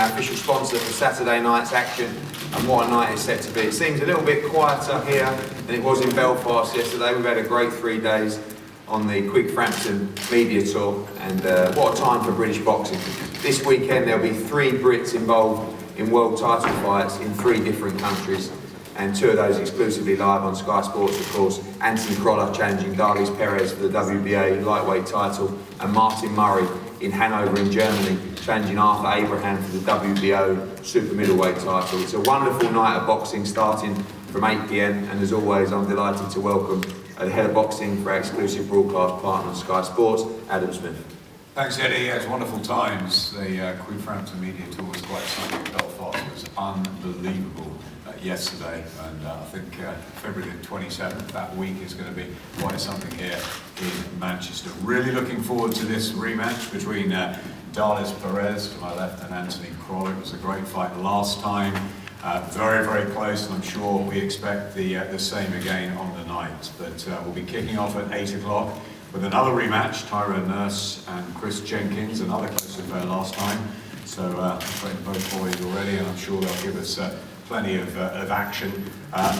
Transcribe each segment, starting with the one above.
our official sponsor for Saturday night's action, and what a night it's set to be. It seems a little bit quieter here than it was in Belfast yesterday. We've had a great 3 days on the Quick Frampton Media Tour, and what a time for British boxing. This weekend there'll be 3 Brits involved in world title fights in 3 different countries, and 2 of those exclusively live on Sky Sports, of course. Anthony Crolla challenging Darleys Perez for the WBA lightweight title, and Martin Murray in Hanover in Germany challenging Arthur Abraham for the WBO super middleweight title. It's a wonderful night of boxing starting from 8 PM, and as always I'm delighted to welcome the head of boxing for our exclusive broadcast partner Sky Sports, Adam Smith. Thanks, Eddie. It's wonderful times. The Quick Frampton Media Tour was quite something. Belfast was unbelievable yesterday, and I think February the 27th, that week, is going to be quite something here in Manchester. Really looking forward to this rematch between Darleys Perez to my left and Anthony Crolla. It was a great fight last time. Very, very close, and I'm sure we expect the same again on the night. But we'll be kicking off at 8 o'clock with another rematch, Tyrone Nurse and Chris Jenkins, another close affair last time. So I've trained both boys already, and I'm sure they'll give us plenty of action.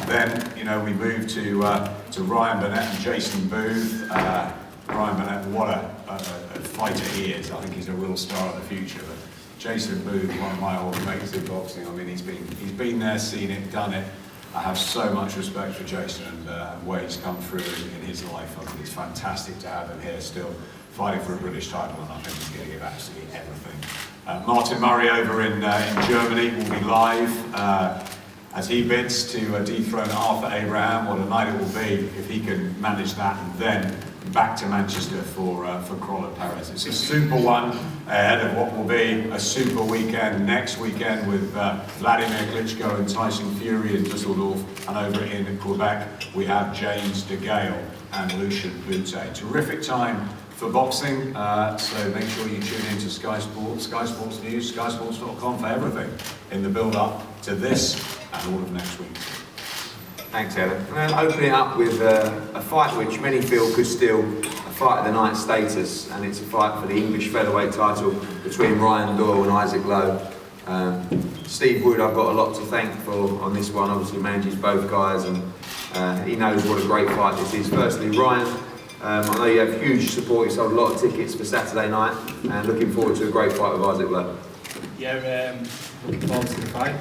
Then, you know, we move to Ryan Burnett and Jason Booth. Ryan Burnett, what a fighter he is. I think he's a real star of the future. But Jason Booth, one of my old mates in boxing. I mean, he's been there, seen it, done it. I have so much respect for Jason and where he's come through in his life. I think it's fantastic to have him here still fighting for a British title, and I think he's going to give absolutely everything. Martin Murray over in Germany will be live as he bids to dethrone Arthur Abraham. What a night it will be if he can manage that, and then back to Manchester for Crolla Perez. It's a super one ahead of what will be a super weekend next weekend with Vladimir Klitschko and Tyson Fury in Dusseldorf, and over in Quebec we have James DeGale and Lucian Bute. Terrific time for boxing, so make sure you tune in to Sky Sports, Sky Sports News, skysports.com for everything in the build-up to this and all of next week. Thanks, Adam. And opening up with a fight which many feel could still a fight of the night status, and it's a fight for the English featherweight title between Ryan Doyle and Isaac Lowe. Steve Wood, I've got a lot to thank for on this one. Obviously manages both guys, and he knows what a great fight this is. Firstly, Ryan, I know you have huge support. You sold a lot of tickets for Saturday night, and looking forward to a great fight with Isaac Lowe. Yeah, looking forward to the fight.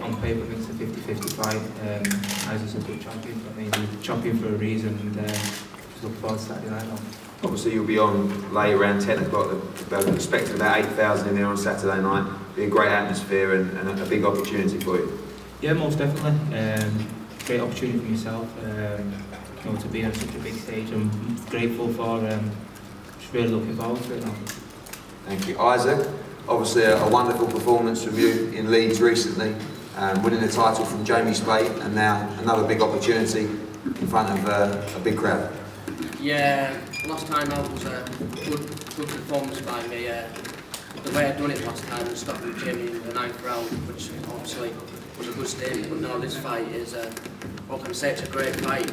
On paper, it's a 50-50 fight. Isaac's a good champion, but maybe champion for a reason, and just look forward to Saturday night now. Obviously, you'll be on late around 10 o'clock. They'll expect about 8,000 in there on Saturday night. Be a great atmosphere and a big opportunity for you. Yeah, most definitely. Great opportunity for yourself. You know, to be on such a big stage. I'm grateful for. Just really looking forward to it now. Thank you, Isaac. Obviously, a wonderful performance from you in Leeds recently, winning the title from Jamie Spate, and now another big opportunity in front of a big crowd. Yeah, last time out was a good performance by me. The way I'd done it last time was stopping Jimmy in the 9th round, which obviously was a good statement. But now this fight is, what can I say, it's a great fight.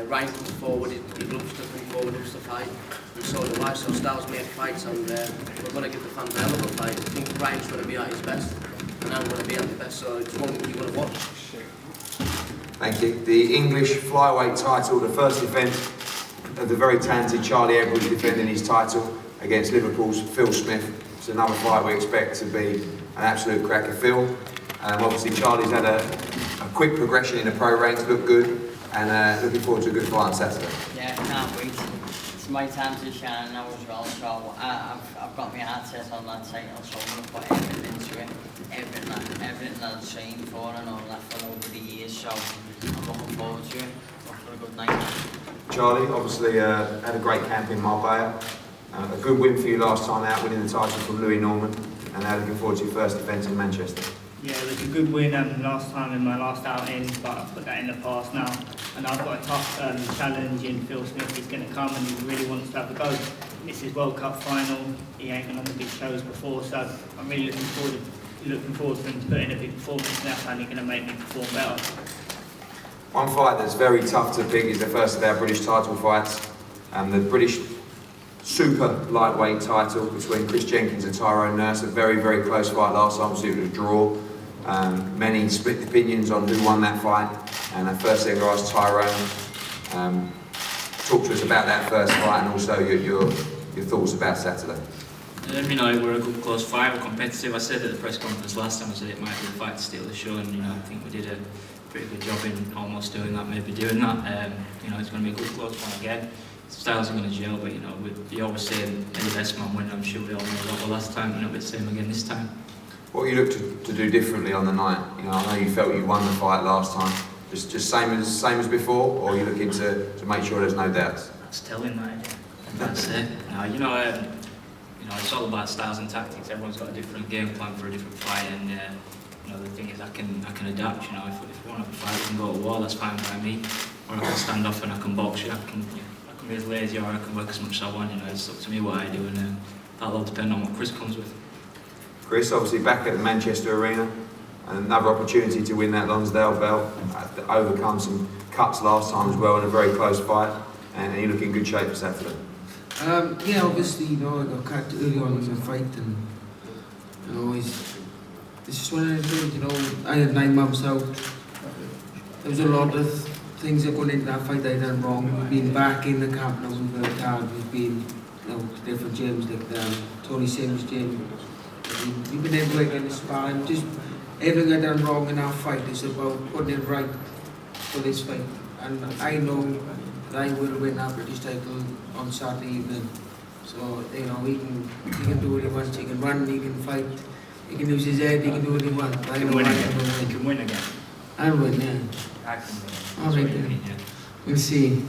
Ryan comes forward, he loves to come forward, loves to fight, and so do I. So styles make fights, and we're going to give the fans a hell of a fight. I think Ryan's going to be at his best, and I'm going to be at my best, so it's one you're going to watch. Thank you. The English flyweight title, the first defence of the very talented Charlie Edwards defending his title against Liverpool's Phil Smith. It's another fight we expect to be an absolute cracker. Phil, obviously Charlie's had a quick progression in the pro ranks, looked good, and looking forward to a good fight on Saturday. Yeah, can't wait. It's my time to shine now as well, so I've got my heart set on that title, so I'm going to put everything into it, everything that I've trained for and all that for over the years, so I'm looking forward to it. Look for a good night. Charlie, obviously had a great camp in Marbella, a good win for you last time out, winning the title from Louis Norman, and now looking forward to your first defence in Manchester. Yeah, it was a good win last time in my last outing, but I've put that in the past now. And I've got a tough challenge in Phil Smith. He's going to come and he really wants to have a go. This is World Cup final. He ain't been on the big shows before, so I'm really looking forward to him to put in a big performance, and that's only going to make me perform better. One fight that's very tough to pick is the first of our British title fights. The British super lightweight title between Chris Jenkins and Tyrone Nurse. A very, very close fight last time, so it was a draw. Many split opinions on who won that fight. And first thing I asked Tyrone, talk to us about that first fight and also your thoughts about Saturday. We're a good close fight, we're competitive. I said at the press conference last time, I said it might be the fight to steal the show, and I think we did a pretty good job in almost doing that, maybe doing that. It's going to be a good close one again. Styles are going to gel, but you always say the best man win. I'm sure we all know that the last time, and it'll be the same again this time. What you looked to do differently on the night? I know you felt you won the fight last time. Just same as before, or are you looking to make sure there's no doubts? That's telling that. That's it. It's all about styles and tactics. Everyone's got a different game plan for a different fight, and the thing is, I can adapt. If we want to have a fight, we can go to war. That's fine by me. Or I can stand off and I can box. I can be as lazy, or I can work as much as I want. It's up to me what I do, and that'll all depend on what Chris comes with. Chris, obviously back at the Manchester Arena, and another opportunity to win that Lonsdale belt. Overcome some cuts last time as well in a very close fight, and you look in good shape for Saturday. Obviously, I got cut early on in the fight, and it's just one of the things. I had 9 months out. There was a lot of things that going into that fight I done wrong. We've been back in the camp now. We've worked hard. We've been to different gyms like Tony Sims gym. We've been everywhere in the sparring. Just everything I done wrong in that fight is about putting it right for this fight. And I know that I will win that British title on Saturday evening. So, he can do what he wants. He can run, he can fight, he can use his head, he can do what he wants. He can win again. He can win again. I'll win, yeah. I can win. All right then. We'll see.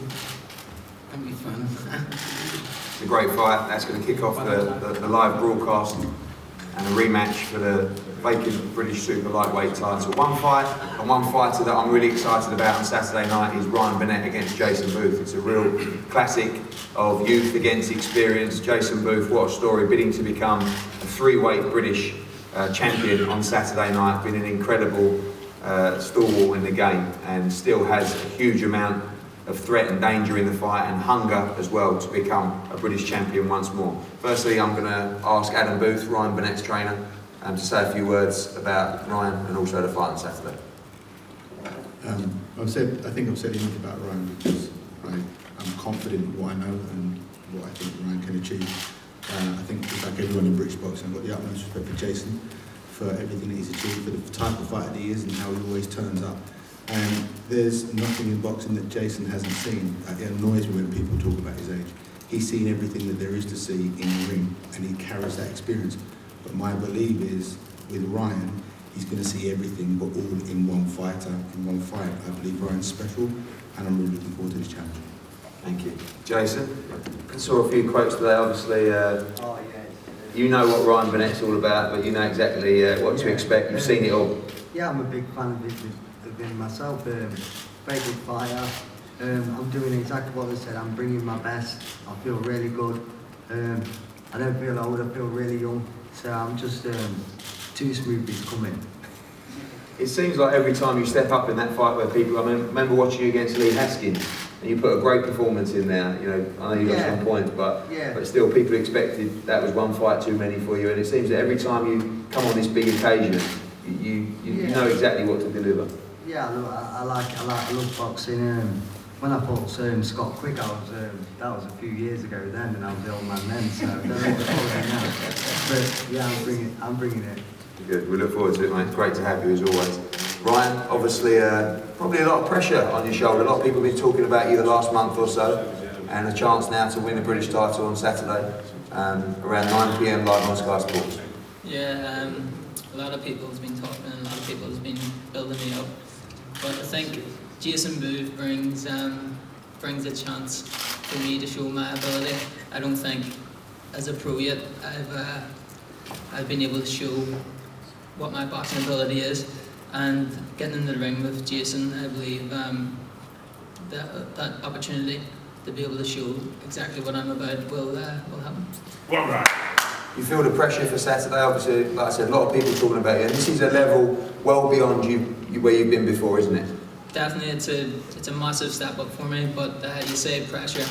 That'll be fun. It's a great fight. That's going to kick off the live broadcast and a rematch for the vacant British super lightweight title. One fight and one fighter that I'm really excited about on Saturday night is Ryan Burnett against Jason Booth. It's a real classic of youth against experience. Jason Booth, what a story, bidding to become a 3-weight British champion on Saturday night. Been an incredible stalwart in the game, and still has a huge amount of threat and danger in the fight, and hunger as well to become a British champion once more. Firstly, I'm going to ask Adam Booth, Ryan Burnett's trainer, to say a few words about Ryan and also the fight on Saturday. I think I've said enough about Ryan, because I'm confident in what I know and what I think Ryan can achieve. I think, just like everyone in British boxing, I've got the utmost respect for Jason, for everything that he's achieved, for the type of fighter that he is and how he always turns up. And there's nothing in boxing that Jason hasn't seen. It annoys me when people talk about his age. He's seen everything that there is to see in the ring, and he carries that experience. But my belief is, with Ryan, he's going to see everything, but all in one fighter, in one fight. I believe Ryan's special, and I'm really looking forward to this challenge. Thank you. Jason, I saw a few quotes today, obviously. You know what Ryan Burnett's all about, but you know exactly what to expect. You've seen it all. Yeah, I'm a big fan of him myself. Very good fighter. I'm doing exactly what they said. I'm bringing my best. I feel really good. I don't feel old. I feel really young. So I'm just too smooth to come in. It seems like every time you step up in that fight where people, I remember watching you against Lee Haskins, and you put a great performance in there. I know you lost 1 point, but still people expected that was one fight too many for you, and it seems that every time you come on this big occasion, you know exactly what to deliver. Yeah, I love boxing. When I fought Scott Quick, that was a few years ago then, and I was the old man then, so I don't know what's going now. But yeah, I'm bringing it. Good, we look forward to it, mate. Great to have you as always. Ryan, obviously probably a lot of pressure on your shoulder. A lot of people have been talking about you the last month or so, and a chance now to win the British title on Saturday, around 9 PM live on Sky Sports. Yeah, a lot of people have been talking, and a lot of people have been building me up. But I think Jason Booth brings a chance for me to show my ability. I don't think, as a pro yet, I've been able to show what my boxing ability is, and getting in the ring with Jason, I believe that opportunity to be able to show exactly what I'm about will happen. Well, right. You feel the pressure for Saturday, obviously, like I said, a lot of people talking about you, and this is a level well beyond you where you've been before, isn't it? Definitely, it's a massive step up for me, but you say pressure.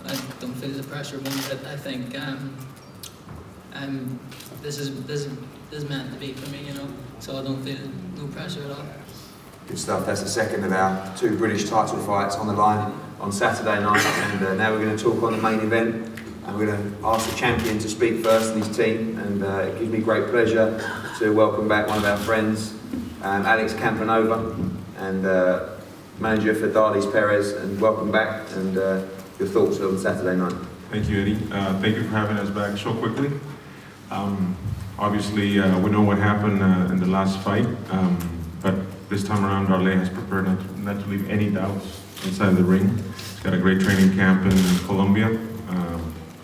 I don't feel the pressure one bit. I think this is meant to be for me, you know. So I don't feel no pressure at all. Good stuff. That's the second of our 2 British title fights on the line on Saturday night, and now we're going to talk on the main event, and we're going to ask the champion to speak first and his team, and it gives me great pleasure to welcome back one of our friends, Alex Campanova, and manager for Darleys Perez, and welcome back, and your thoughts on Saturday night. Thank you, Eddie. Thank you for having us back so quickly. Obviously, we know what happened in the last fight, but this time around, Darley has prepared not to leave any doubts inside the ring. He's got a great training camp in Colombia,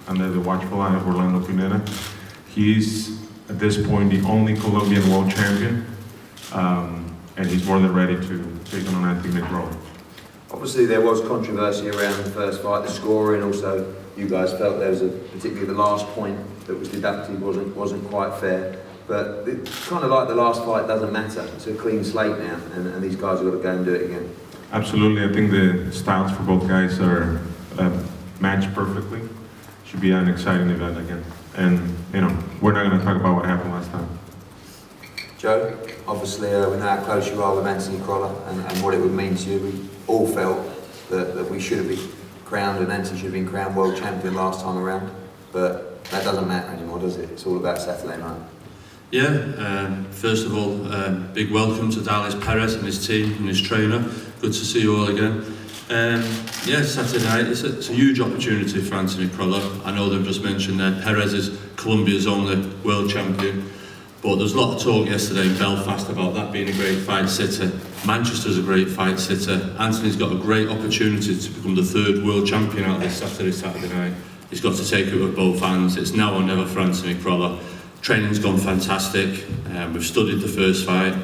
under the watchful eye of Orlando Pineda. He's, at this point, the only Colombian world champion, and he's more than ready to take on Anthony Crolla. Obviously, there was controversy around the first fight, the scoring. Also, you guys felt there was particularly the last point that was deducted wasn't quite fair. But it's kind of like the last fight doesn't matter. It's a clean slate now, and these guys have got to go and do it again. Absolutely, I think the styles for both guys are matched perfectly. Should be an exciting event again. And you know, we're not going to talk about what happened last time. Joe, obviously we know how close you are with Anthony Crolla and what it would mean to you. We all felt that we should have been crowned, and Anthony should have been crowned world champion last time around. But that doesn't matter anymore, does it? It's all about Saturday night. Yeah, first of all, big welcome to Darleys Perez and his team and his trainer. Good to see you all again. Yeah, Saturday night, it's a huge opportunity for Anthony Crolla. I know they've just mentioned that Perez is Colombia's only world champion, but there's a lot of talk yesterday in Belfast about that being a great fight city. Manchester's a great fight city. Anthony's got a great opportunity to become the 3rd world champion out this Saturday night. He's got to take it with both hands. It's now or never for Anthony Crolla. Training's gone fantastic. We've studied the first fight,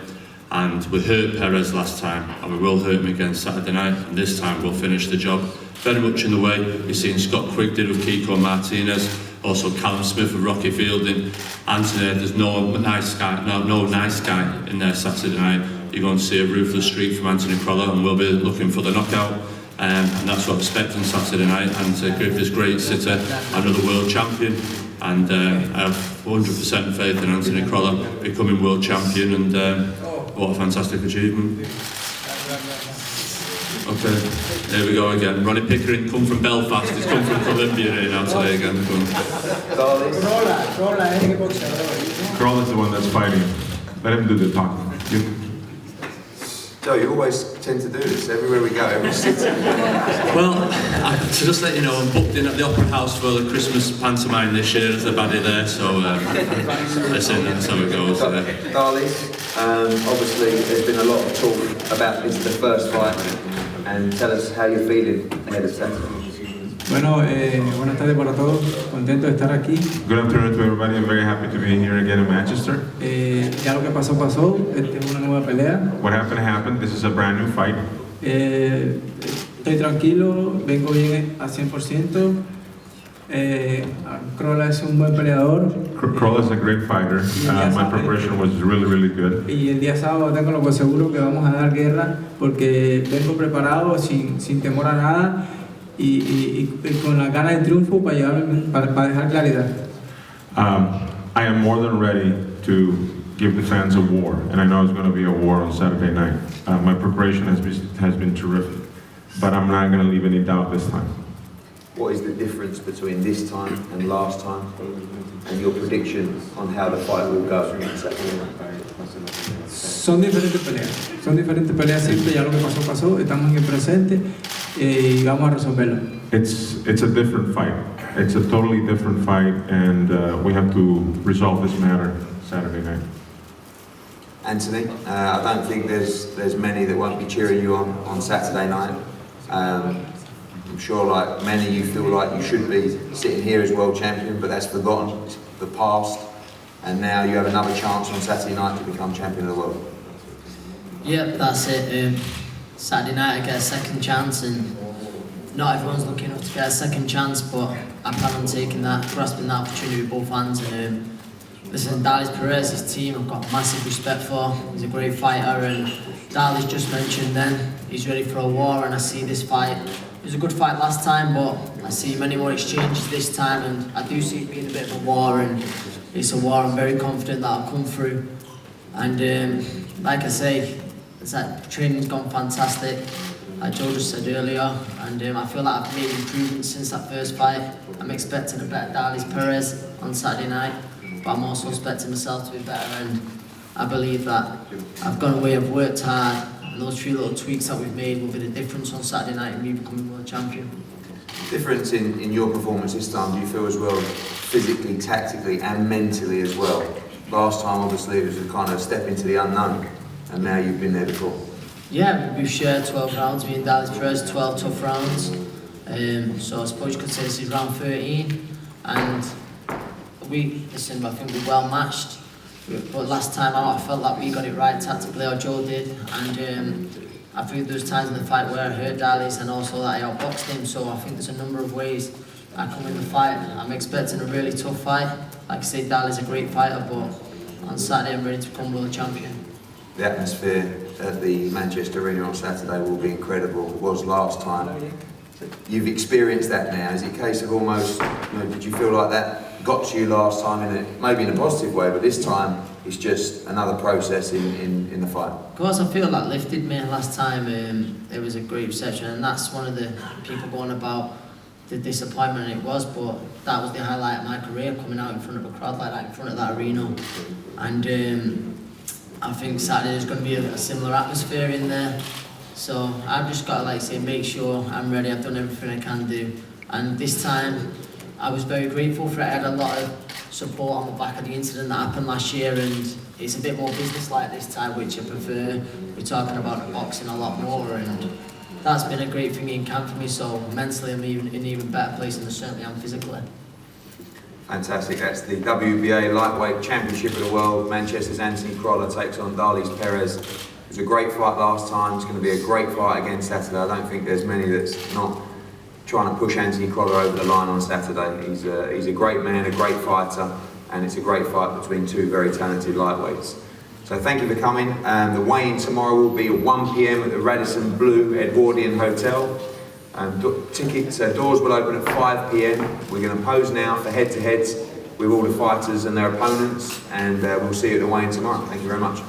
and we hurt Perez last time, and we will hurt him again Saturday night, and this time we'll finish the job. Very much in the way you've seen Scott Quigg did with Kiko Martinez, also Callum Smith with Rocky Fielding. Anthony, there's no nice guy in there Saturday night. You're going to see a ruthless streak from Anthony Crolla, and we'll be looking for the knockout. And that's what I expect on Saturday night, and to give this great city another world champion. And I have 100% faith in Anthony Crolla becoming world champion, and what a fantastic achievement. Okay, there we go again. Ronnie Pickering come from Belfast, he's come from Colombia here now today again. Crolla's the one that's fighting. Let him do the talking. Joe, you always tend to do this everywhere we go, every city. Well, to just let you know, I'm booked in at the Opera House for the Christmas pantomime this year as the baddie there, so listen, that's how it goes. Darleys, obviously there's been a lot of talk about this, the first fight, and tell us how you're feeling ahead of Saturday. Bueno, buenas tardes para todos, contento de estar aquí. Good afternoon to everybody. I'm very happy to be here again in Manchester. Ya lo que pasó, pasó. Esta es una nueva pelea. What happened. This is a brand new fight. Estoy tranquilo, vengo bien a 100%. Crolla es un buen peleador. Crolla is a great fighter. My preparation was really good. Y el día sábado tengo lo por seguro que vamos a dar guerra porque vengo preparado sin temor a nada. Y con la gana de triunfo para dejar claridad. I am more than ready to give the fans a war, and I know it's going to be a war on Saturday night. My preparation has been terrific, but I'm not going to leave any doubt this time. What is the difference between this time and last time, and your prediction on how the fight will go on Saturday night? Son diferentes peleas siempre, ya lo que pasó, pasó, estamos en el presente y vamos a resolverlo. It's a different fight. It's a totally different fight, and we have to resolve this matter Saturday night. Anthony, I don't think there's many that won't be cheering you on Saturday night. I'm sure like many you feel like you should be sitting here as world champion, but that's forgotten, it's the past, and now you have another chance on Saturday night to become champion of the world. Yep, that's it. Saturday night I get a second chance, and not everyone's lucky enough to get a second chance, but I plan on taking that, grasping that opportunity with both hands. And listen, Darleys Perez, his team, I've got massive respect for. He's a great fighter, and Darleys just mentioned then he's ready for a war, and I see this fight. It was a good fight last time, but I see many more exchanges this time, and I do see it being a bit of a war, and it's a war I'm very confident that I'll come through. And like I say, it's like training's gone fantastic, like Joe just said earlier, and I feel like I've made improvements since that first fight. I'm expecting a better Darleys Perez on Saturday night, but I'm also expecting myself to be better, and I believe that I've gone away, I've worked hard, and those few little tweaks that we've made will be the difference on Saturday night in me becoming world champion. Difference in your performance this time, do you feel as well, physically, tactically and mentally as well? Last time obviously it was a kind of step into the unknown, and now you've been there before. Yeah, we've shared 12 rounds, me and Darleys Perez, 12 tough rounds. So I suppose you could say this is round 13, and I think we're well matched. But last time out, I felt like we got it right tactically, or Joe did, and I think there was times in the fight where I hurt Darleys and also that I outboxed him. So I think there's a number of ways I come in the fight. I'm expecting a really tough fight. Like I say, Darleys is a great fighter, but on Saturday I'm ready to become world champion. The atmosphere at the Manchester Arena on Saturday will be incredible. It was last time. You've experienced that now. Is it a case of almost, did you feel like that got to you last time, maybe in a positive way, but this time it's just another process in the fight? Of course, I feel that lifted me last time. It was a great reception, and that's one of the people going about the disappointment it was, but that was the highlight of my career, coming out in front of a crowd like that, in front of that arena. And I think Saturday is going to be a similar atmosphere in there. So I've just got to make sure I'm ready. I've done everything I can do, and this time I was very grateful for it. I had a lot of support on the back of the incident that happened last year, and it's a bit more business-like this time, which I prefer. We're talking about the boxing a lot more, and that's been a great thing in camp for me. So mentally I'm in an even better place than I certainly am physically. Fantastic. That's the WBA Lightweight Championship of the World. Manchester's Anthony Crolla takes on Darleys Perez. It was a great fight last time. It's going to be a great fight again Saturday. I don't think there's many that's not trying to push Anthony Crolla over the line on Saturday. He's a great man, a great fighter, and it's a great fight between two very talented lightweights. So thank you for coming. The weigh-in tomorrow will be at 1 p.m. at the Radisson Blu Edwardian Hotel. Doors will open at 5 p.m. We're going to pose now for head-to-heads with all the fighters and their opponents, and we'll see you at the weigh-in tomorrow. Thank you very much.